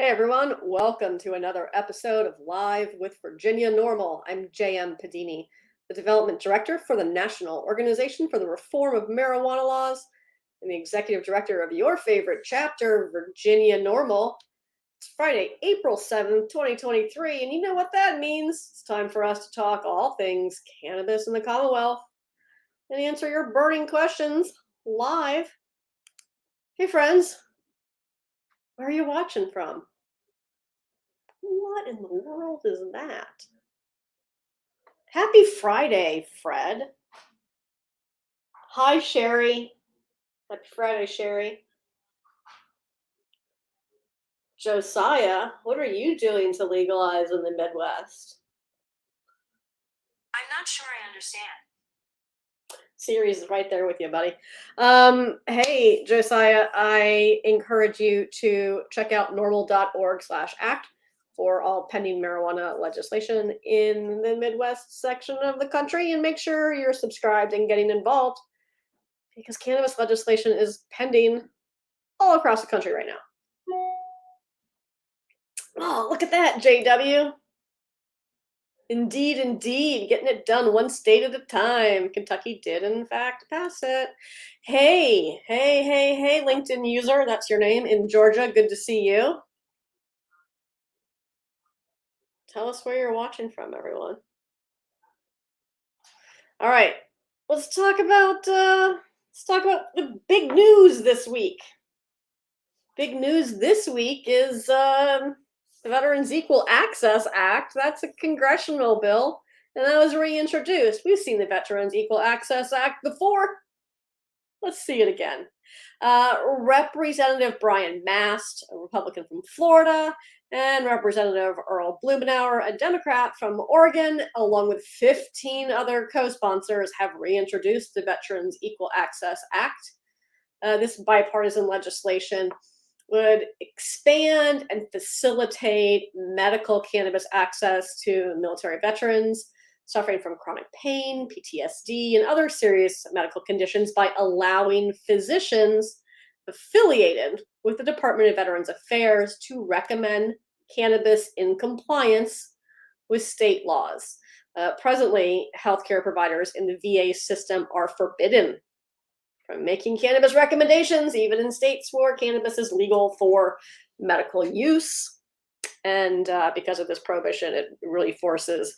Hey everyone, welcome to another episode of Live with Virginia NORML. I'm JM Padini, the Development Director for the National Organization for the Reform of Marijuana Laws and the Executive Director of your favorite chapter, Virginia NORML. It's Friday, April 7th, 2023, and you know what that means. It's time for us to talk all things cannabis in the Commonwealth and answer your burning questions live. Hey friends, where are you watching from? What in the world is that? Happy Friday, Fred. Hi, Sherry. Happy Friday, Sherry. Josiah, what are you doing to legalize in the Midwest? I'm not sure I understand. Sirius is right there with you, buddy. Hey, Josiah, I encourage you to check out normal.org/act for all pending marijuana legislation in the Midwest section of the country, and make sure you're subscribed and getting involved because cannabis legislation is pending all across the country right now. Oh, look at that, JW. Indeed, getting it done one state at a time. Kentucky did, in fact, pass it. Hey, LinkedIn user, that's your name, in Georgia. Good to see you. Tell us where you're watching from, everyone. All right, let's talk about the big news this week. Big news this week is the Veterans Equal Access Act. That's a congressional bill, and that was reintroduced. We've seen the Veterans Equal Access Act before. Let's see it again. Representative Brian Mast, a Republican from Florida, and Representative Earl Blumenauer, a Democrat from Oregon, along with 15 other co-sponsors, have reintroduced the Veterans Equal Access Act. This bipartisan legislation would expand and facilitate medical cannabis access to military veterans suffering from chronic pain, PTSD, and other serious medical conditions by allowing physicians affiliated with the Department of Veterans Affairs to recommend cannabis in compliance with state laws. Presently, healthcare providers in the VA system are forbidden from making cannabis recommendations, even in states where cannabis is legal for medical use. And because of this prohibition, it really forces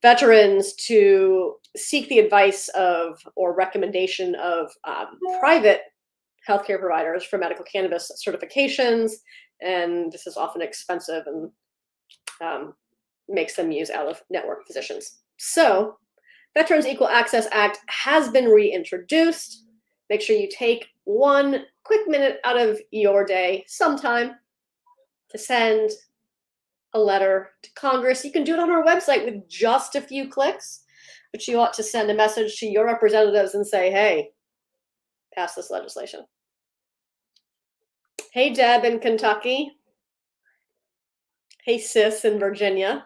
veterans to seek the advice of or recommendation of private healthcare providers for medical cannabis certifications. And this is often expensive and makes them use out-of-network physicians. So, Veterans Equal Access Act has been reintroduced. Make sure you take one quick minute out of your day sometime to send a letter to Congress. You can do it on our website with just a few clicks, but you ought to send a message to your representatives and say, hey, pass this legislation. Hey, Deb in Kentucky. Hey, Sis in Virginia.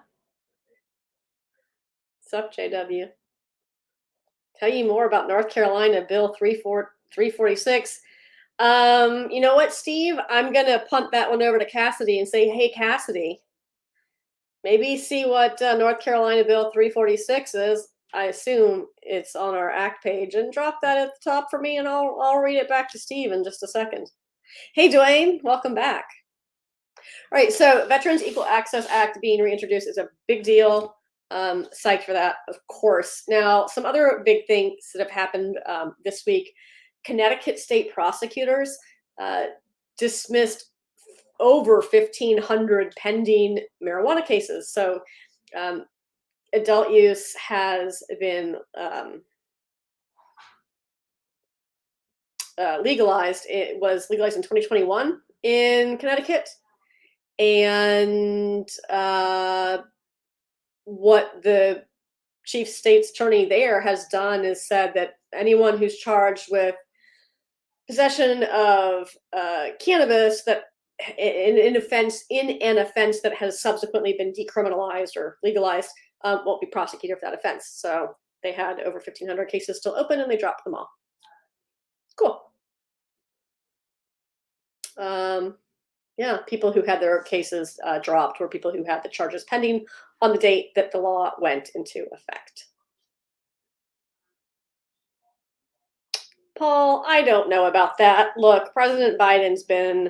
What's up, JW? Tell you more about North Carolina Bill 346. You know what, Steve? I'm going to punt that one over to Cassidy and say, hey, Cassidy, maybe see what North Carolina Bill 346 is. I assume it's on our ACT page, and drop that at the top for me, and I'll read it back to Steve in just a second. Hey, Dwayne, welcome back. All right, so Veterans Equal Access Act being reintroduced is a big deal. Psyched for that, of course. Now, some other big things that have happened this week. Connecticut state prosecutors dismissed over 1,500 pending marijuana cases. So adult use has been legalized. It was legalized in 2021 in Connecticut. And what the chief state's attorney there has done is said that anyone who's charged with possession of cannabis that in an offense that has subsequently been decriminalized or legalized won't be prosecuted for that offense. So they had over 1,500 cases still open, and they dropped them all. Cool. Yeah, people who had their cases dropped were people who had the charges pending on the date that the law went into effect. Paul, I don't know about that. Look, President Biden's been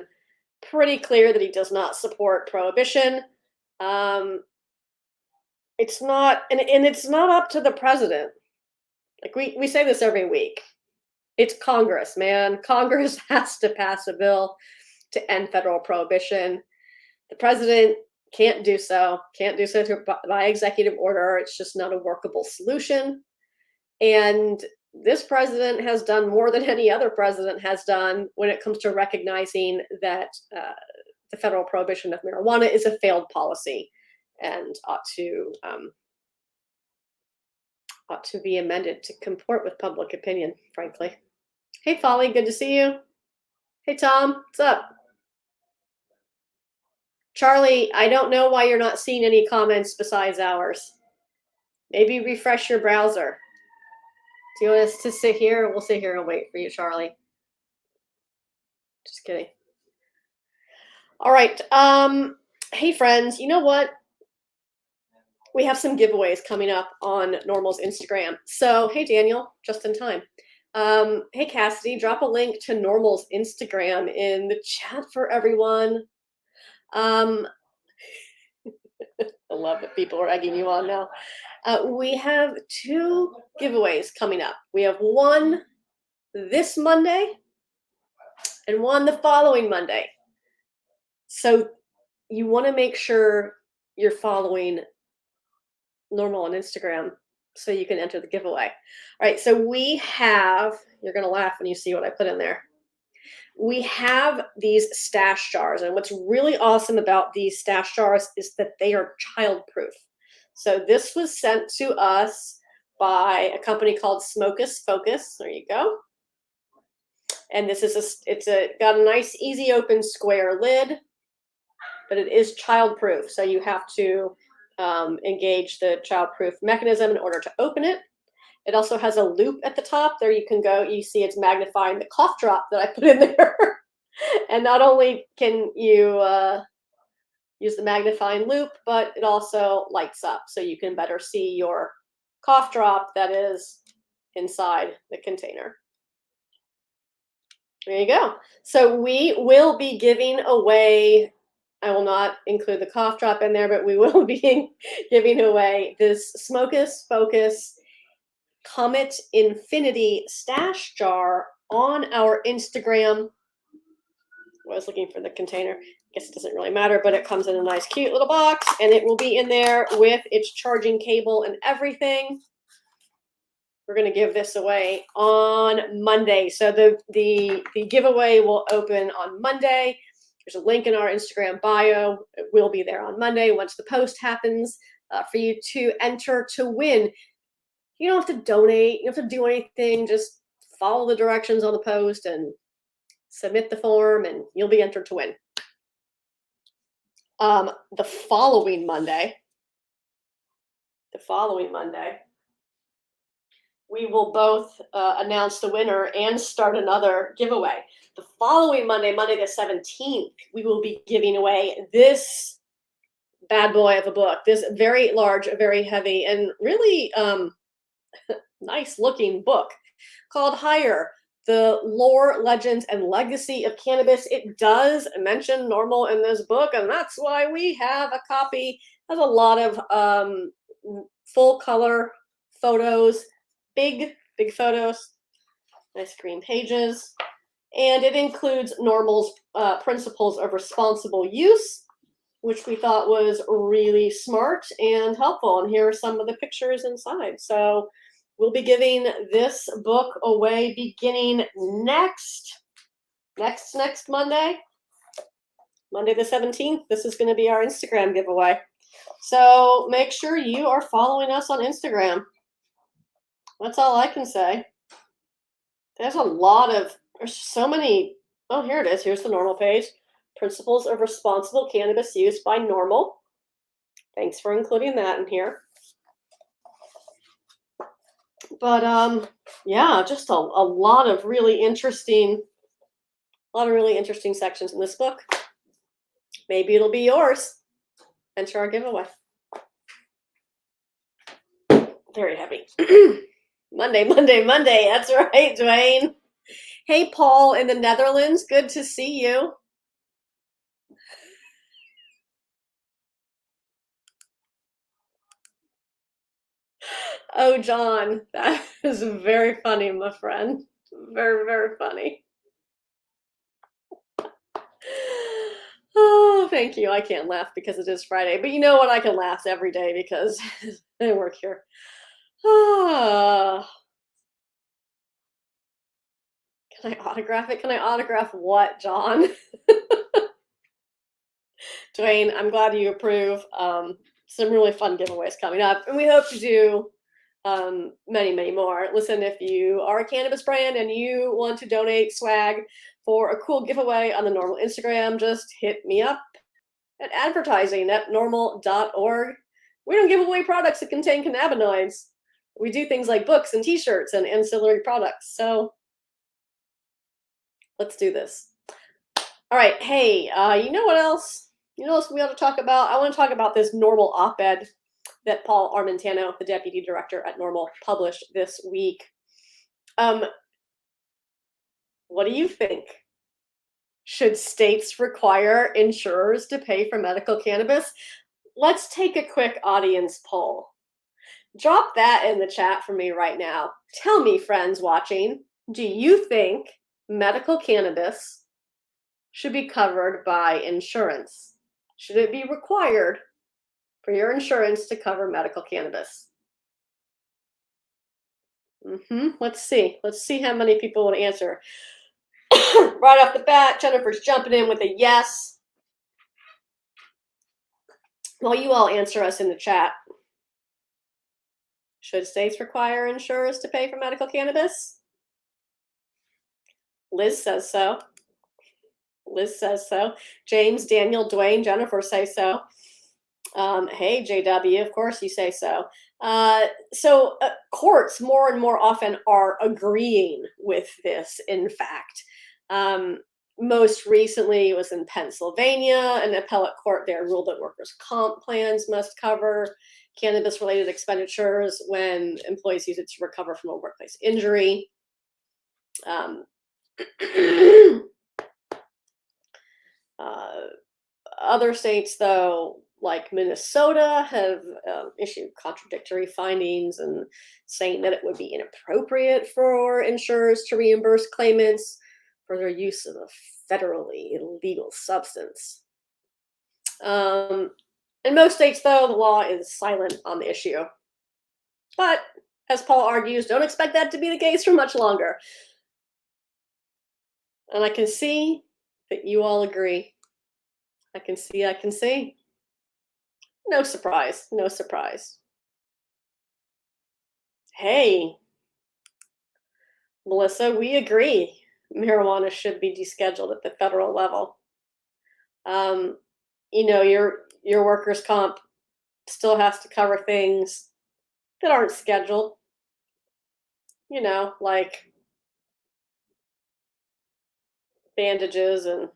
pretty clear that he does not support prohibition. Um, it's not, and it's not up to the president. Like we say this every week. It's Congress, man. Congress has to pass a bill to end federal prohibition. The president can't do so. Can't do so by executive order. It's just not a workable solution. And this president has done more than any other president has done when it comes to recognizing that the federal prohibition of marijuana is a failed policy and ought to be amended to comport with public opinion, frankly. Hey, Folly, good to see you. Hey, Tom, what's up? Charlie, I don't know why you're not seeing any comments besides ours. Maybe refresh your browser. Do you want us to sit here? We'll sit here and wait for you, Charlie. Just kidding. All right. Hey, friends, you know what? We have some giveaways coming up on NORML's Instagram. So, hey, Daniel, just in time. Hey, Cassidy, drop a link to NORML's Instagram in the chat for everyone. I love that people are egging you on now. We have 2 giveaways coming up. We have one this Monday and one the following Monday. So you want to make sure you're following NORML on Instagram so you can enter the giveaway. All right, so we have, you're going to laugh when you see what I put in there. We have these stash jars, and what's really awesome about these stash jars is that they are childproof. So this was sent to us by a company called Smokus Focus. There you go. And this is got a nice, easy open square lid, but it is childproof. So you have to engage the childproof mechanism in order to open it. It also has a loop at the top. There you can go. You see it's magnifying the cough drop that I put in there. And not only can you use the magnifying loop, but it also lights up so you can better see your cough drop that is inside the container. There you go. So we will be giving away, I will not include the cough drop in there, but we will be giving away this Smokus Focus Comet Infinity Stash Jar on our Instagram. I was looking for the container. I guess it doesn't really matter, but it comes in a nice, cute little box, and it will be in there with its charging cable and everything. We're going to give this away on Monday. So the giveaway will open on Monday. There's a link in our Instagram bio. It will be there on Monday once the post happens for you to enter to win. You don't have to donate. You don't have to do anything. Just follow the directions on the post and submit the form, and you'll be entered to win. The following Monday, we will both announce the winner and start another giveaway. The following Monday, Monday the 17th, we will be giving away this bad boy of a book, this very large, very heavy, and really nice looking book called Higher, the Lore, Legends, and Legacy of Cannabis. It does mention NORML in this book, and that's why we have a copy. It has a lot of full color photos, big photos, nice green pages, and it includes NORML's principles of responsible use, which we thought was really smart and helpful. And here are some of the pictures inside. So we'll be giving this book away beginning next Monday, Monday the 17th. This is going to be our Instagram giveaway. So make sure you are following us on Instagram. That's all I can say. There's so many. Oh, here it is. Here's the NORML page. Principles of Responsible Cannabis Use by NORML. Thanks for including that in here. But yeah, just a lot of really interesting sections in this book. Maybe it'll be yours. Enter our giveaway. Very heavy. Monday. That's right, Dwayne. Hey, Paul in the Netherlands. Good to see you. Oh, John, that is very funny, my friend. Very, very funny. Oh, thank you. I can't laugh because it is Friday, but you know what? I can laugh every day because I work here. Ah. Can I autograph it? Can I autograph what, John? Dwayne, I'm glad you approve. Some really fun giveaways coming up, and we hope to do many, many more. Listen, if you are a cannabis brand and you want to donate swag for a cool giveaway on the NORML Instagram, just hit me up at advertising@norml.org. We don't give away products that contain cannabinoids. We do things like books and t-shirts and ancillary products. So let's do this. All right. Hey, you know what else? You know what else we ought to talk about? I want to talk about this NORML op-ed that Paul Armentano, the deputy director at NORML, published this week. What do you think? Should states require insurers to pay for medical cannabis? Let's take a quick audience poll. Drop that in the chat for me right now. Tell me, friends watching, do you think medical cannabis should be covered by insurance? Should it be required for your insurance to cover medical cannabis? Let's see. Let's see how many people would answer. Right off the bat, Jennifer's jumping in with a yes. Well, you all answer us in the chat. Should states require insurers to pay for medical cannabis? Liz says so. Liz says so. James, Daniel, Dwayne, Jennifer say so. Hey, JW, of course you say so. Courts more and more often are agreeing with this, in fact. Most recently, it was in Pennsylvania. An appellate court there ruled that workers' comp plans must cover cannabis-related expenditures when employees use it to recover from a workplace injury. Other states, though, like Minnesota, have issued contradictory findings and saying that it would be inappropriate for insurers to reimburse claimants for their use of a federally illegal substance. In most states, though, the law is silent on the issue. But, as Paul argues, don't expect that to be the case for much longer. And I can see that you all agree. I can see. No surprise, no surprise. Hey, Melissa, we agree. Marijuana should be descheduled at the federal level. You know, your workers' comp still has to cover things that aren't scheduled. You know, like bandages and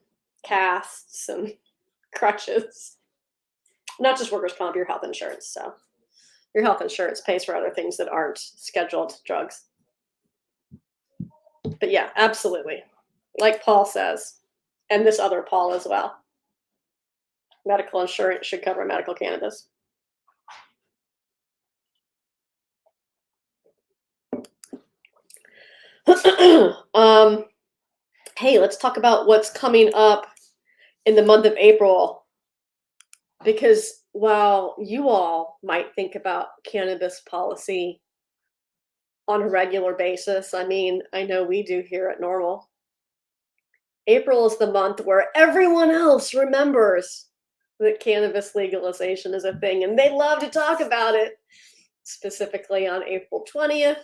casts and crutches. Not just workers' comp, your health insurance. So your health insurance pays for other things that aren't scheduled drugs. But yeah, absolutely. Like Paul says, and this other Paul as well. Medical insurance should cover medical cannabis. Hey, let's talk about what's coming up in the month of April. Because while you all might think about cannabis policy on a regular basis, I mean, I know we do here at NORML, April is the month where everyone else remembers that cannabis legalization is a thing, and they love to talk about it, specifically on April 20th,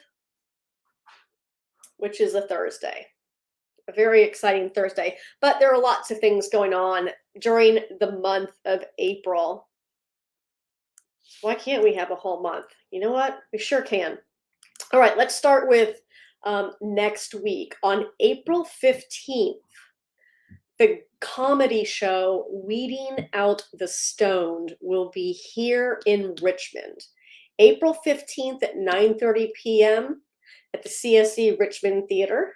which is a Thursday. A very exciting Thursday. But there are lots of things going on during the month of April. Why can't we have a whole month? You know what? We sure can. All right, let's start with next week. On April 15th, The comedy show Weeding Out the Stoned will be here in Richmond, April 15th at 9:30 p.m. at the CSE Richmond Theater.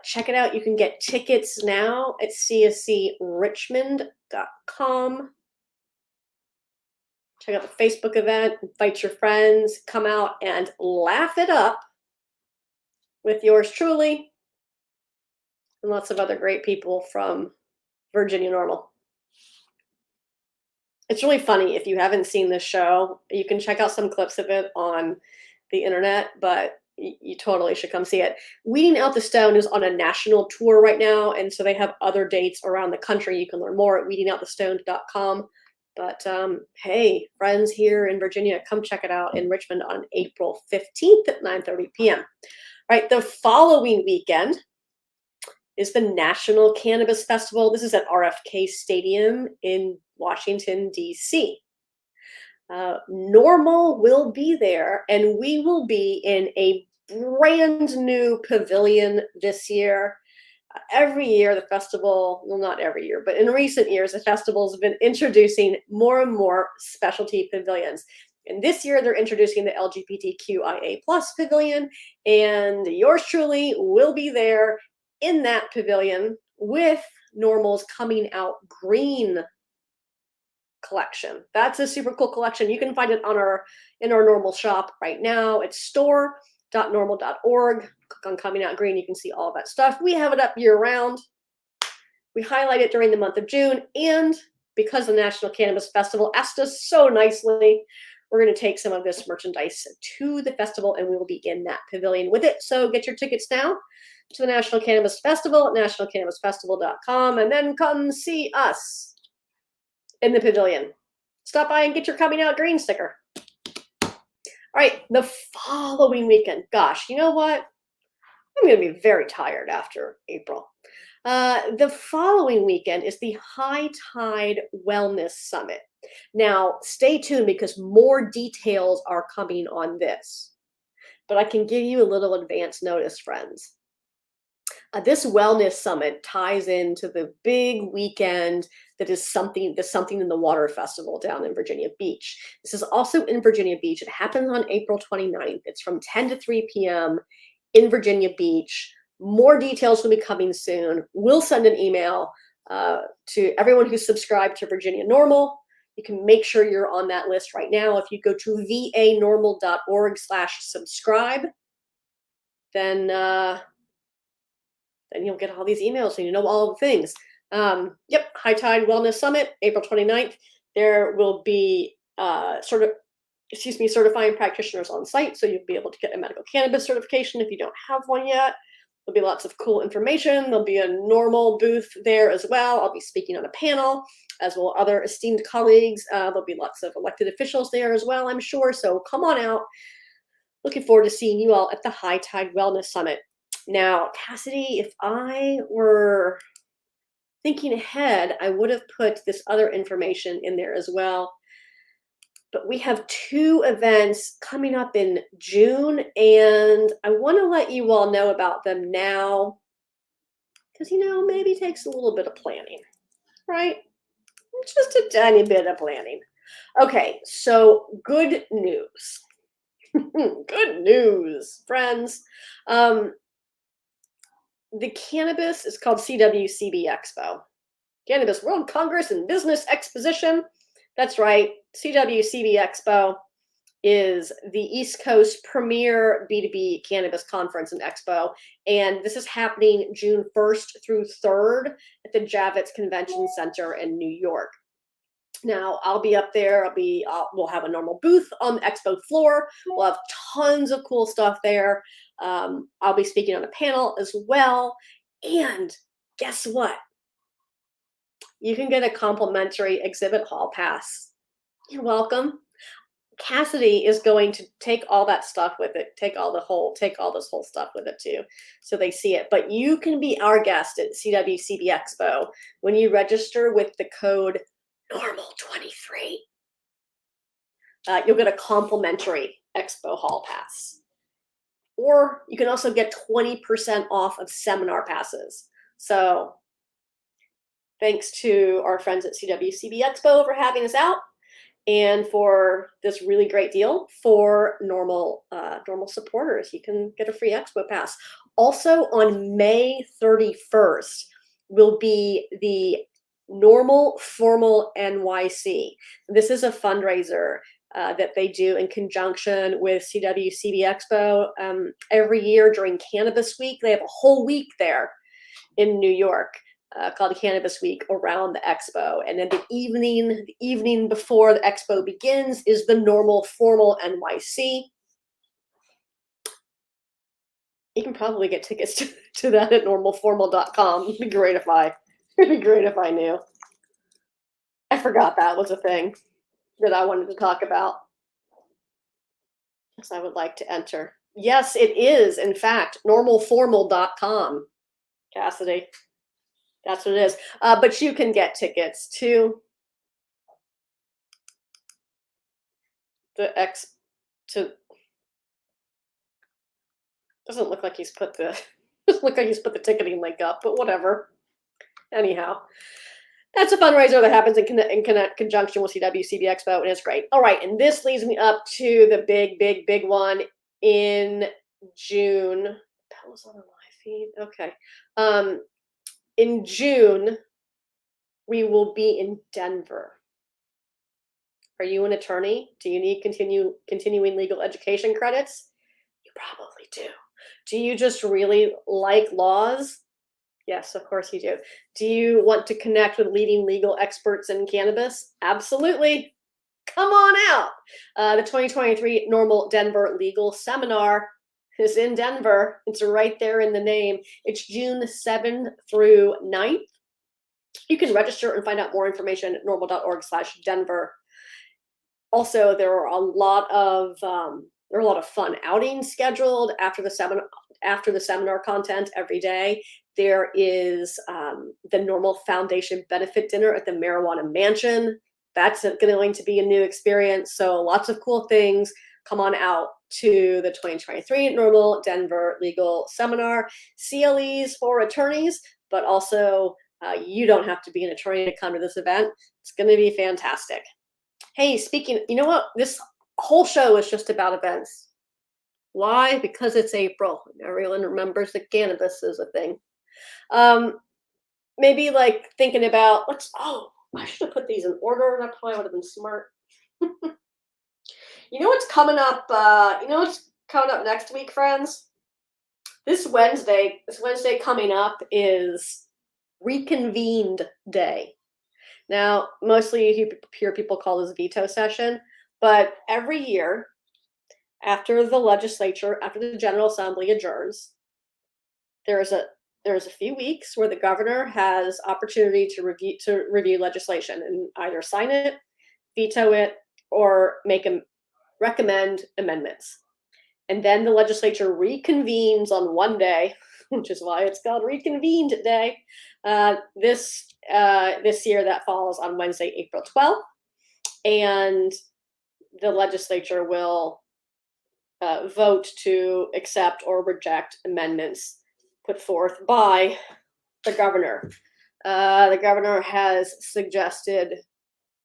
Check it out. You can get tickets now at cscrichmond.com. Check out the Facebook event, invite your friends, come out and laugh it up with yours truly and lots of other great people from Virginia NORML. It's really funny. If you haven't seen this show, you can check out some clips of it on the internet, but you totally should come see it. Weeding Out the Stone is on a national tour right now, and so they have other dates around the country. You can learn more at weedingoutthestoned.com. But hey, friends here in Virginia, come check it out in Richmond on April 15th at 9:30 p.m. All right, the following weekend is the National Cannabis Festival. This is at RFK Stadium in Washington, D.C. NORML will be there, and we will be in a brand new pavilion this year. Every year, the festival, well, not every year, but in recent years, the festival has been introducing more and more specialty pavilions. And this year, they're introducing the LGBTQIA+ pavilion, and yours truly will be there in that pavilion with NORML's Coming Out Green collection. That's a super cool collection. You can find it in our NORML shop right now. It's store.norml.org. Click on Coming Out Green. You can see all of that stuff. We have it up year round. We highlight it during the month of June. And because the National Cannabis Festival asked us so nicely, we're going to take some of this merchandise to the festival, and we will be in that pavilion with it. So get your tickets now to the National Cannabis Festival at nationalcannabisfestival.com, and then come see us in the pavilion. Stop by and get your Coming Out Green sticker. All right, the following weekend. Gosh, you know what? I'm going to be very tired after April. The following weekend is the High Tide Wellness Summit. Now, stay tuned because more details are coming on this. But I can give you a little advance notice, friends. This wellness summit ties into the big weekend that is something in the Water Festival down in Virginia Beach. This is also in Virginia Beach. It happens on April 29th. It's from 10 to 3 p.m. in Virginia Beach. More details will be coming soon. We'll send an email to everyone who's subscribed to Virginia NORML. You can make sure you're on that list right now. If you go to vanorml.org/subscribe, then you'll get all these emails and you know all the things. Yep, High Tide Wellness Summit, April 29th. There will be certifying practitioners on site, so you'll be able to get a medical cannabis certification if you don't have one yet. There'll be lots of cool information. There'll be a NORML booth there as well. I'll be speaking on a panel, as will other esteemed colleagues. There'll be lots of elected officials there as well, I'm sure. So come on out. Looking forward to seeing you all at the High Tide Wellness Summit. Now, Cassidy, if I were thinking ahead, I would have put this other information in there as well. But we have two events coming up in June, and I want to let you all know about them now because, maybe it takes a little bit of planning, right? Just a tiny bit of planning. Okay, so good news. Good news, friends. The cannabis is called CWCB Expo. Cannabis World Congress and Business Exposition. That's right. CWCB Expo is the East Coast premier B2B cannabis conference and expo. And this is happening June 1st through 3rd at the Javits Convention Center in New York. Now, I'll be up there. We'll have a NORML booth on the expo floor. We'll have tons of cool stuff there. I'll be speaking on a panel as well. And guess what? You can get a complimentary exhibit hall pass. You're welcome. Cassidy is going to take all that stuff with it, take all this whole stuff with it too, so they see it. But you can be our guest at CWCB Expo when you register with the code NORML23. You'll get a complimentary expo hall pass. Or you can also get 20% off of seminar passes. So Thanks to our friends at CWCB Expo for having us out, and for this really great deal for NORML supporters. You can get a free Expo pass. Also on May 31st will be the NORML Formal NYC. This is a fundraiser that they do in conjunction with CWCB Expo. Every year during Cannabis Week, they have a whole week there in New York called Cannabis Week around the Expo. And then the evening before the Expo begins is the NORML Formal NYC. You can probably get tickets to that at normalformal.com. It'd be great if I knew. I forgot that was a thing that I wanted to talk about. Yes, I would like to enter. Yes, it is, in fact, normalformal.com, Cassidy. That's what it is. But you can get tickets to the doesn't look like he's put the ticketing link up, but whatever. Anyhow, that's a fundraiser that happens in conjunction with CWCB Expo, and it's great. All right, and this leads me up to the big one in June. That was on the live feed. Okay. In June, we will be in Denver. Are you an attorney? Do you need continuing legal education credits? You probably do. Do you just really like laws? Yes, of course you do. Do you want to connect with leading legal experts in cannabis? Absolutely. Come on out. The 2023 NORML Denver Legal Seminar is in Denver. It's right there in the name. It's June 7th through 9th. You can register and find out more information at norml.org/Denver. Also, there are a lot of fun outings scheduled after the seminar content every day. There is the NORML Foundation benefit dinner at the Marijuana Mansion. That's going to be a new experience. So lots of cool things. Come on out to the 2023 NORML Denver Legal Seminar. CLEs for attorneys, but also you don't have to be an attorney to come to this event. It's going to be fantastic. Hey, you know what? This whole show is just about events. Why? Because it's April. Everyone remembers that cannabis is a thing. Maybe like thinking about I should have put these in order. That probably would have been smart. You know what's coming up? Next week, friends? This Wednesday coming up is Reconvened Day. Now, mostly you hear people call this veto session, but every year after the General Assembly adjourns, there's a few weeks where the governor has opportunity to review legislation and either sign it, veto it, or recommend amendments. And then the legislature reconvenes on one day, which is why it's called Reconvened Day. This year that falls on Wednesday, April 12th, and the legislature will vote to accept or reject amendments put forth by the governor. The governor has suggested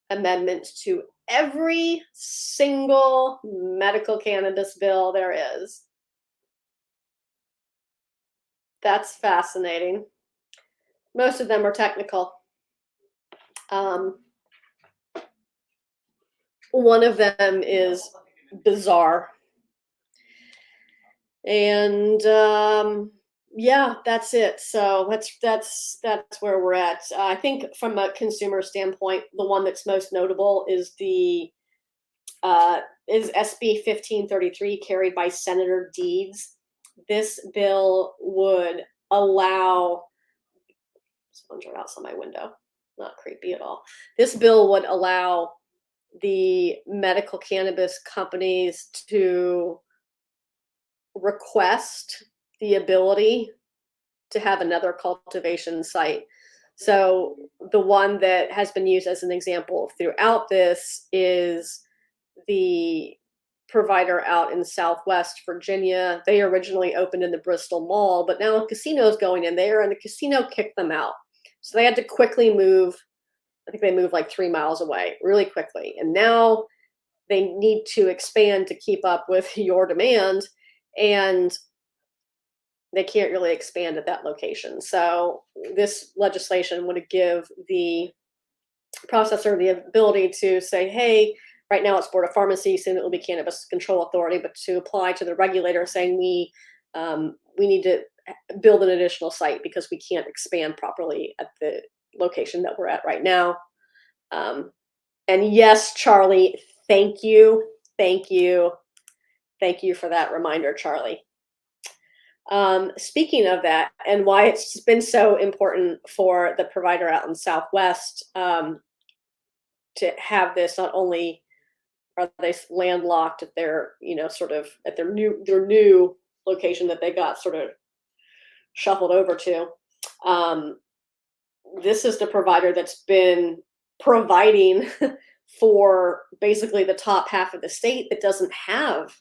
amendments to every single medical cannabis bill there is. That's fascinating. Most of them are technical. One of them is bizarre. And yeah, that's it. So that's where we're at. I think from a consumer standpoint, the one that's most notable is SB 1533, carried by Senator Deeds. This bill would allow, someone's right outside my window, not creepy at all. This bill would allow the medical cannabis companies to request the ability to have another cultivation site. So the one that has been used as an example throughout this is the provider out in Southwest Virginia. They originally opened in the Bristol Mall, but now a casino is going in there and the casino kicked them out. So they had to quickly move. I think they moved like 3 miles away really quickly. And now they need to expand to keep up with your demand. And they can't really expand at that location. So this legislation would give the processor the ability to say, hey, right now it's Board of Pharmacy, soon it will be Cannabis Control Authority, but to apply to the regulator saying we need to build an additional site because we can't expand properly at the location that we're at right now. And yes, Charlie, thank you. Thank you. Thank you for that reminder, Charlie. Speaking of that, and why it's been so important for the provider out in Southwest to have this, not only are they landlocked at their, sort of at their new location that they got sort of shuffled over to. This is the provider that's been providing for basically the top half of the state that doesn't have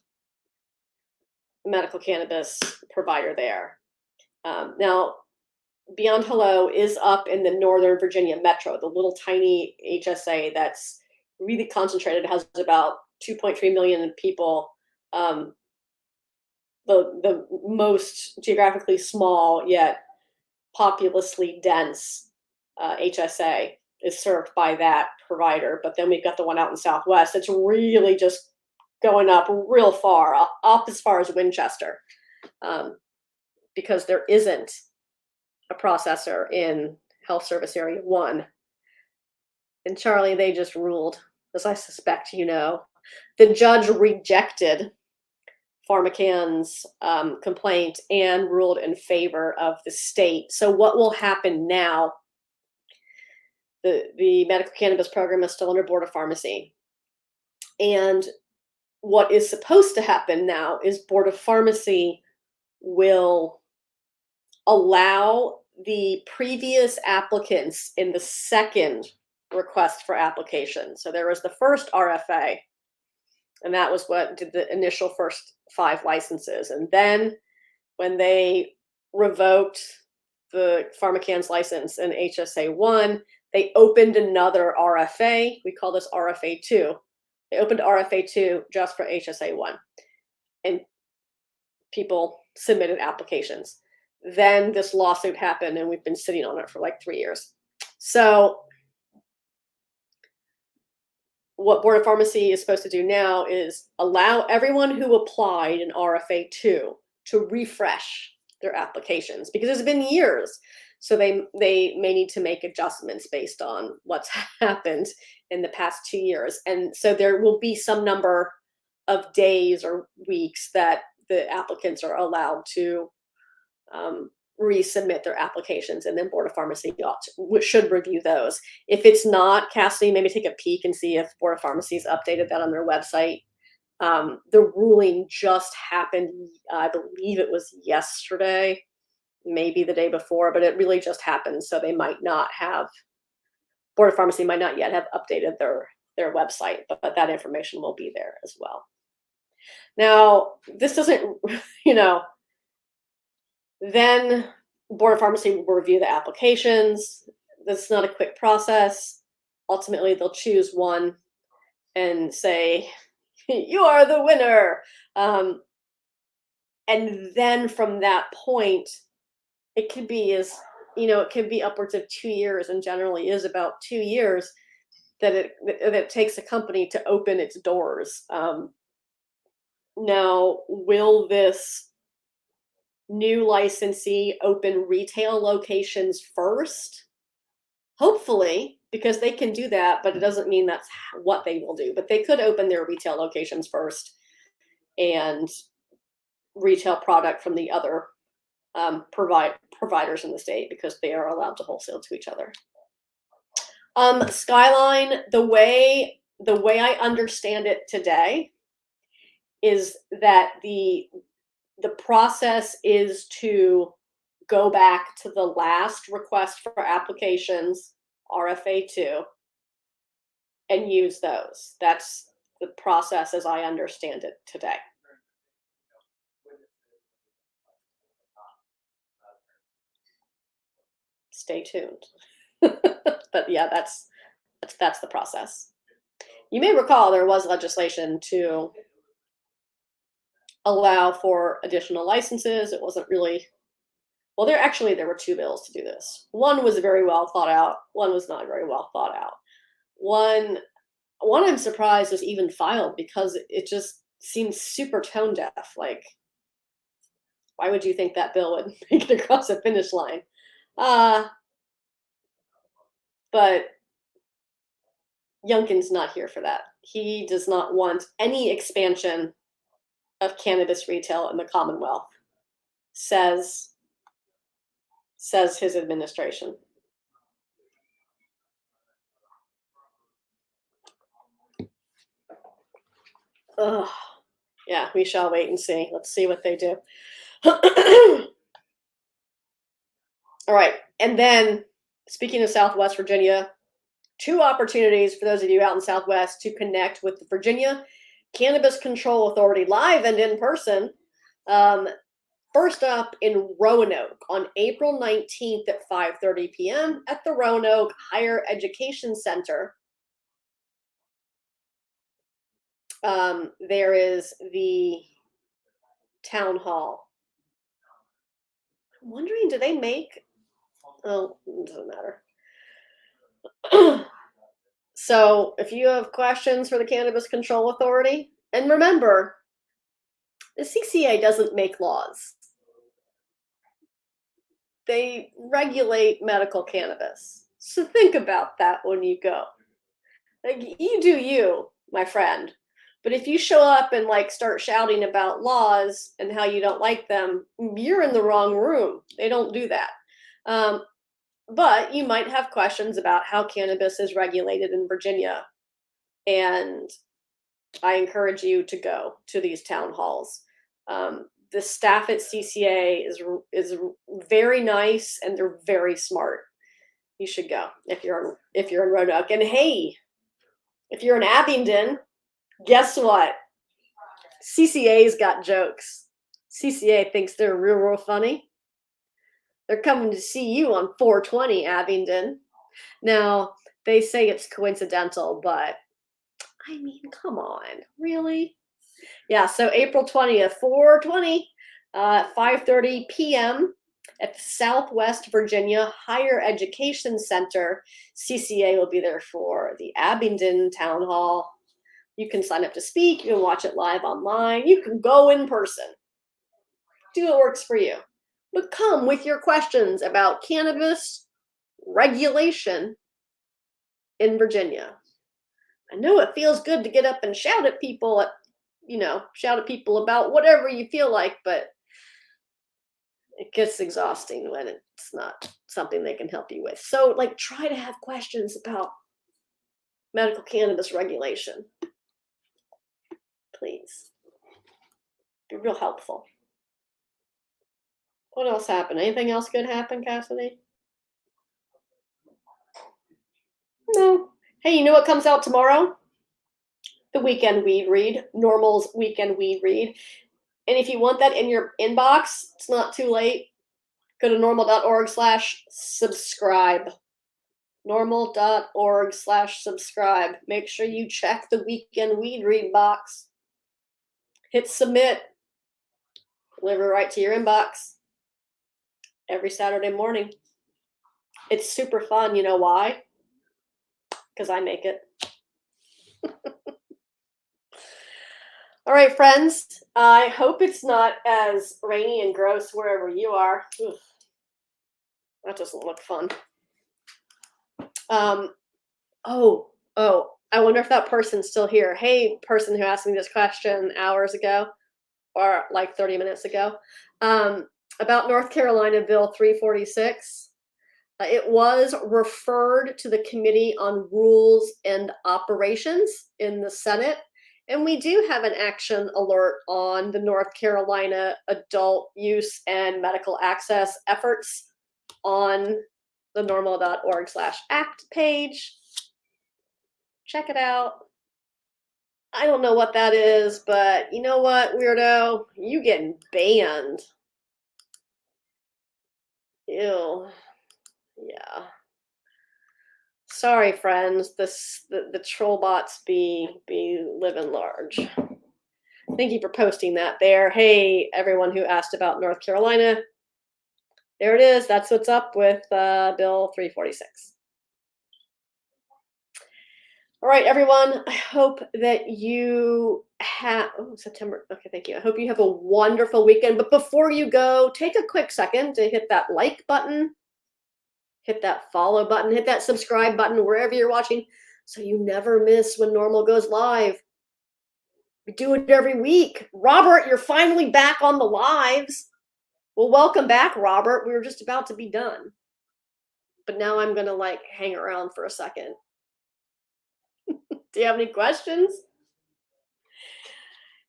a medical cannabis provider there. Now, Beyond Hello is up in the Northern Virginia metro, the little tiny HSA that's really concentrated. It has about 2.3 million people. The most geographically small yet populously dense HSA is served by that provider. But then we've got the one out in Southwest. It's really just going up real far, up as far as Winchester, because there isn't a processor in Health Service Area 1. And Charlie, they just ruled, as I suspect you know. The judge rejected PharmaCann's complaint and ruled in favor of the state. So what will happen now? The medical cannabis program is still under Board of Pharmacy. And what is supposed to happen now is Board of Pharmacy will allow the previous applicants in the second request for application. So there was the first RFA, and that was what did the initial first 5 licenses. And then when they revoked the PharmaCann's license in HSA 1, they opened another RFA. We call this RFA 2. They opened RFA 2 just for HSA 1. And people submitted applications. Then this lawsuit happened, and we've been sitting on it for like 3 years. So what Board of Pharmacy is supposed to do now is allow everyone who applied in RFA 2 to refresh their applications, because it's been years. So they may need to make adjustments based on what's happened in the past 2 years. And so there will be some number of days or weeks that the applicants are allowed to resubmit their applications, and then Board of Pharmacy should review those. If it's not, Cassidy, maybe take a peek and see if Board of Pharmacy's updated that on their website. The ruling just happened, I believe it was yesterday, maybe the day before, but it really just happened. So they might not have, Board of Pharmacy might not yet have updated their website, but that information will be there as well. Now, this doesn't, then Board of Pharmacy will review the applications. This is not a quick process. Ultimately, they'll choose one and say, you are the winner. And then from that point, it could be it could be upwards of 2 years, and generally is about 2 years that it takes a company to open its doors. Now, will this new licensee open retail locations first? Hopefully, because they can do that, but it doesn't mean that's what they will do. But they could open their retail locations first and retail product from the other providers in the state, because they are allowed to wholesale to each other. Skyline, the way I understand it today is that the process is to go back to the last request for applications, RFA 2, and use those. That's the process as I understand it today. Stay tuned. But yeah, that's the process. You may recall there was legislation to allow for additional licenses. It wasn't really, well, there were two bills to do this. One was very well thought out. One was not very well thought out. One I'm surprised was even filed because it just seems super tone deaf. Like, why would you think that bill would make it across the finish line? But Youngkin's not here for that. He does not want any expansion of cannabis retail in the Commonwealth, says his administration. Ugh. Yeah, we shall wait and see. Let's see what they do. All right. And then, speaking of Southwest Virginia, two opportunities for those of you out in Southwest to connect with the Virginia Cannabis Control Authority live and in person. First up in Roanoke on April 19th at 5:30 p.m. at the Roanoke Higher Education Center. There is the town hall. I'm wondering, do they make? Oh, it doesn't matter. So if you have questions for the Cannabis Control Authority, and remember, the CCA doesn't make laws. They regulate medical cannabis. So think about that when you go. Like, you do you, my friend. But if you show up and like start shouting about laws and how you don't like them, you're in the wrong room. They don't do that. But you might have questions about how cannabis is regulated in Virginia. And I encourage you to go to these town halls. The staff at CCA is very nice and they're very smart. You should go if you're in Roanoke. And hey, if you're in Abingdon, guess what? CCA's got jokes. CCA thinks they're real funny. They're coming to see you on 420 Abingdon. Now, they say it's coincidental, but I mean, come on, really? Yeah, so April 20th, 420, 5:30 p.m. at the Southwest Virginia Higher Education Center. CCA will be there for the Abingdon Town Hall. You can sign up to speak. You can watch it live online. You can go in person. Do what works for you. But come with your questions about cannabis regulation in Virginia. I know it feels good to get up and shout at people about whatever you feel like, but it gets exhausting when it's not something they can help you with. So, like, try to have questions about medical cannabis regulation. Please. Be real helpful. What else happened? Anything else good happen, Cassidy? No. Hey, you know what comes out tomorrow? The Weekend Weed Read, NORML's Weekend Weed Read. And if you want that in your inbox, it's not too late. Go to norml.org/subscribe. Norml.org/subscribe. Make sure you check the Weekend Weed Read box. Hit submit. Deliver right to your inbox every Saturday morning. It's super fun. You know why? Because I make it. All right, friends. I hope it's not as rainy and gross wherever you are. Oof. That doesn't look fun. I wonder if that person's still here. Hey, person who asked me this question hours ago, or like 30 minutes ago, about North Carolina Bill 346. It was referred to the Committee on Rules and Operations in the Senate. And we do have an action alert on the North Carolina adult use and medical access efforts on the norml.org/act page. Check it out. I don't know what that is, but you know what, weirdo? You getting banned. Ew. Yeah. Sorry, friends. The troll bots be living large. Thank you for posting that there. Hey, everyone who asked about North Carolina. There it is. That's what's up with Bill 346. All right, everyone. I hope that you have September. Okay, thank you. I hope you have a wonderful weekend. But before you go, take a quick second to hit that like button, hit that follow button, hit that subscribe button wherever you're watching, so you never miss when Normal goes live. We do it every week. Robert, you're finally back on the lives. Well, welcome back, Robert. We were just about to be done, but now I'm gonna hang around for a second. Do you have any questions?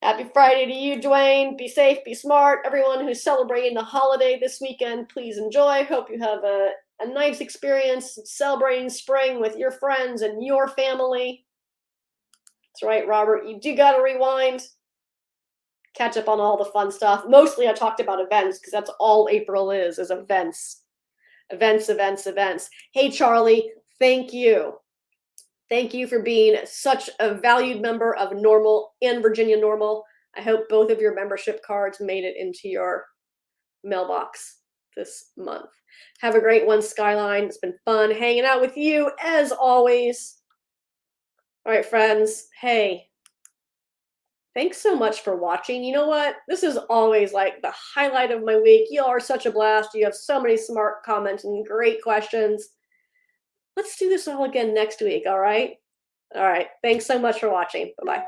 Happy Friday to you, Dwayne. Be safe, be smart. Everyone who's celebrating the holiday this weekend, please enjoy. Hope you have a nice experience celebrating spring with your friends and your family. That's right, Robert. You do got to rewind. Catch up on all the fun stuff. Mostly I talked about events because that's all April is events. Events, events, events. Hey, Charlie, thank you. Thank you for being such a valued member of NORML and Virginia NORML. I hope both of your membership cards made it into your mailbox this month. Have a great one, Skyline. It's been fun hanging out with you as always. All right, friends. Hey, thanks so much for watching. You know what? This is always the highlight of my week. You all are such a blast. You have so many smart comments and great questions. Let's do this all again next week, all right? All right. Thanks so much for watching. Bye-bye.